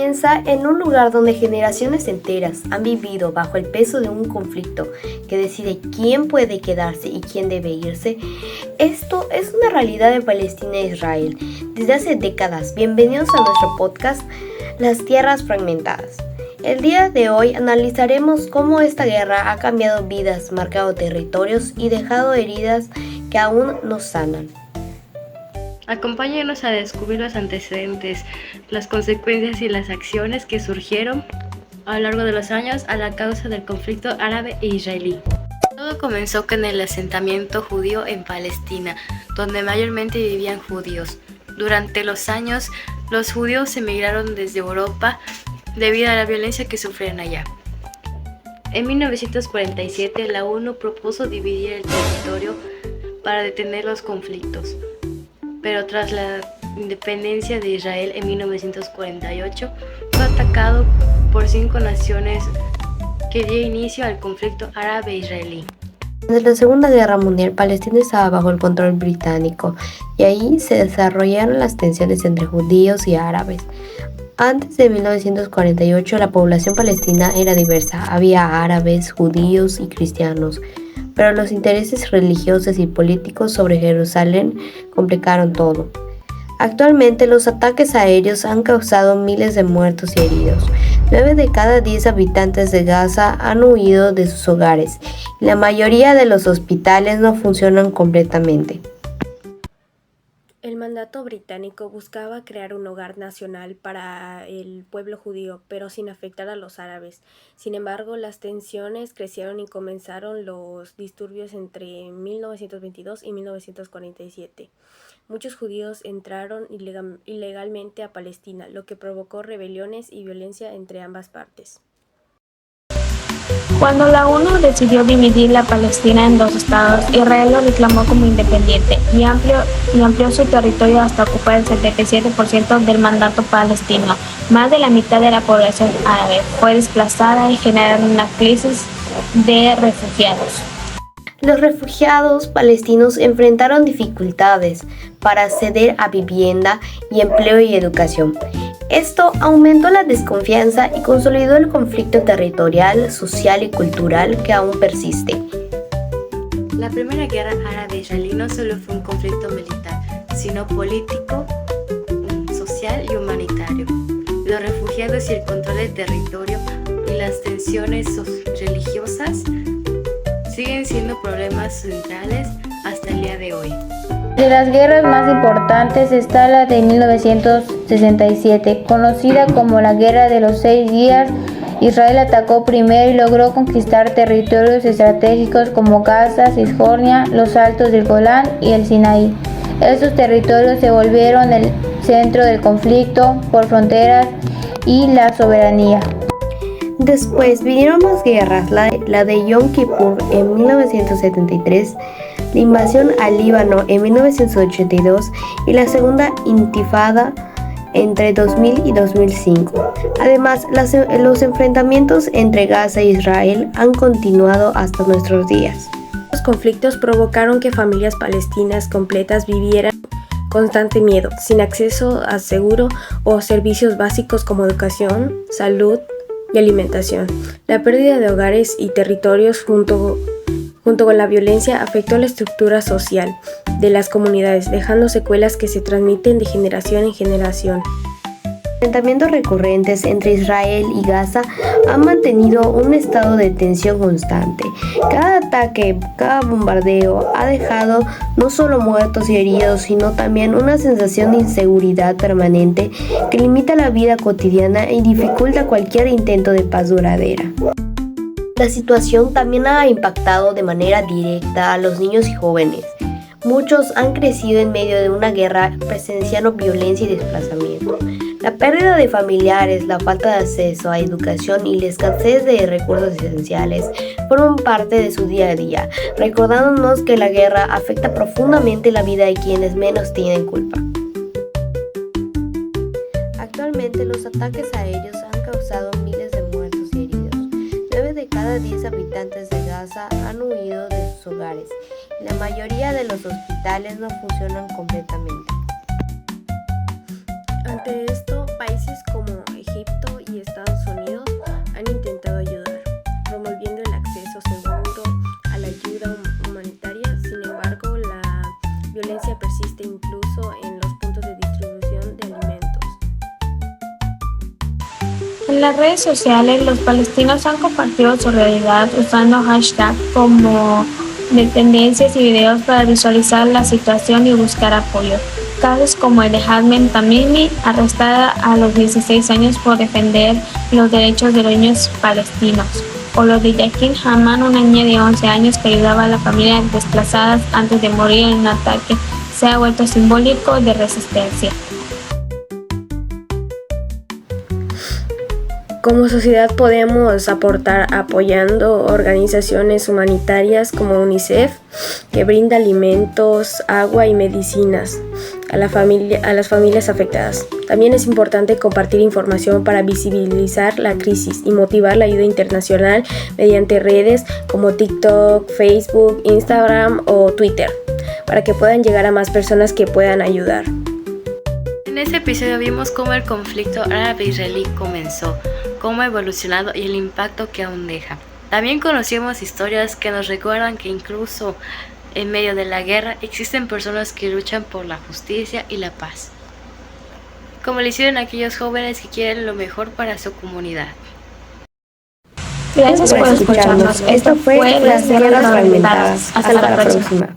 comienza en un lugar donde generaciones enteras han vivido bajo el peso de un conflicto que decide quién puede quedarse y quién debe irse. Esto es una realidad en Palestina e Israel desde hace décadas. Bienvenidos a nuestro podcast Las Tierras Fragmentadas. El día de hoy analizaremos cómo esta guerra ha cambiado vidas, marcado territorios y dejado heridas que aún no sanan. Acompáñenos a descubrir los antecedentes, las consecuencias y las acciones que surgieron a lo largo de los años a la causa del conflicto árabe e israelí. Todo comenzó con el asentamiento judío en Palestina, donde mayormente vivían judíos. Durante los años, los judíos emigraron desde Europa debido a la violencia que sufrían allá. En 1947, la ONU propuso dividir el territorio para detener los conflictos. Pero tras la independencia de Israel en 1948, fue atacado por 5 naciones que dio inicio al conflicto árabe-israelí. Desde la Segunda Guerra Mundial, Palestina estaba bajo el control británico y ahí se desarrollaron las tensiones entre judíos y árabes. Antes de 1948, la población palestina era diversa, había árabes, judíos y cristianos. Pero los intereses religiosos y políticos sobre Jerusalén complicaron todo. Actualmente los ataques aéreos han causado miles de muertos y heridos. 9 de cada 10 habitantes de Gaza han huido de sus hogares y la mayoría de los hospitales no funcionan completamente. El mandato británico buscaba crear un hogar nacional para el pueblo judío, pero sin afectar a los árabes. Sin embargo, las tensiones crecieron y comenzaron los disturbios entre 1922 y 1947. Muchos judíos entraron ilegalmente a Palestina, lo que provocó rebeliones y violencia entre ambas partes. Cuando la ONU decidió dividir la Palestina en 2 estados, Israel lo reclamó como independiente y amplió su territorio hasta ocupar el 77% del mandato palestino. Más de la mitad de la población árabe fue desplazada y generaron una crisis de refugiados. Los refugiados palestinos enfrentaron dificultades para acceder a vivienda y empleo y educación. Esto aumentó la desconfianza y consolidó el conflicto territorial, social y cultural que aún persiste. La primera guerra árabe-israelí no solo fue un conflicto militar, sino político, social y humanitario. Los refugiados y el control del territorio y las tensiones religiosas siguen siendo problemas centrales hasta el día de hoy. De las guerras más importantes está la de 1967, conocida como la Guerra de los 6 días. Israel atacó primero y logró conquistar territorios estratégicos como Gaza, Cisjordania, los Altos del Golán y el Sinaí. Estos territorios se volvieron el centro del conflicto por fronteras y la soberanía. Después vinieron más guerras, la de Yom Kippur en 1973, la invasión al Líbano en 1982 y la segunda intifada entre 2000 y 2005. Además, los enfrentamientos entre Gaza e Israel han continuado hasta nuestros días. Los conflictos provocaron que familias palestinas completas vivieran constante miedo, sin acceso a seguro o servicios básicos como educación, salud y alimentación. La pérdida de hogares y territorios junto con la violencia afectó la estructura social de las comunidades, dejando secuelas que se transmiten de generación en generación. Enfrentamientos recurrentes entre Israel y Gaza han mantenido un estado de tensión constante. Cada ataque, cada bombardeo ha dejado no solo muertos y heridos, sino también una sensación de inseguridad permanente que limita la vida cotidiana y dificulta cualquier intento de paz duradera. La situación también ha impactado de manera directa a los niños y jóvenes. Muchos han crecido en medio de una guerra presenciando violencia y desplazamiento. La pérdida de familiares, la falta de acceso a educación y la escasez de recursos esenciales forman parte de su día a día, recordándonos que la guerra afecta profundamente la vida de quienes menos tienen culpa. Actualmente los ataques aéreos han causado miles de muertos y heridos. 9 de cada 10 habitantes de Gaza han huido de sus hogares y la mayoría de los hospitales no funcionan completamente. Ante esto, países como Egipto, persiste incluso en los puntos de distribución de alimentos. En las redes sociales, los palestinos han compartido su realidad usando hashtags como de tendencias y videos para visualizar la situación y buscar apoyo. Casos como el de Ahmed Tamimi, arrestada a los 16 años por defender los derechos de los niños palestinos, o los de Yakin Haman, una niña de 11 años que ayudaba a la familia desplazadas antes de morir en un ataque, se ha vuelto simbólico de resistencia. Como sociedad podemos aportar apoyando organizaciones humanitarias como UNICEF, que brinda alimentos, agua y medicinas a las familias afectadas. También es importante compartir información para visibilizar la crisis y motivar la ayuda internacional mediante redes como TikTok, Facebook, Instagram o Twitter, para que puedan llegar a más personas que puedan ayudar. En este episodio vimos cómo el conflicto árabe-israelí comenzó, cómo ha evolucionado y el impacto que aún deja. También conocimos historias que nos recuerdan que incluso en medio de la guerra existen personas que luchan por la justicia y la paz, como lo hicieron aquellos jóvenes que quieren lo mejor para su comunidad. Gracias por escucharnos. Esto fue Las Guerras Fragmentadas. Hasta la próxima.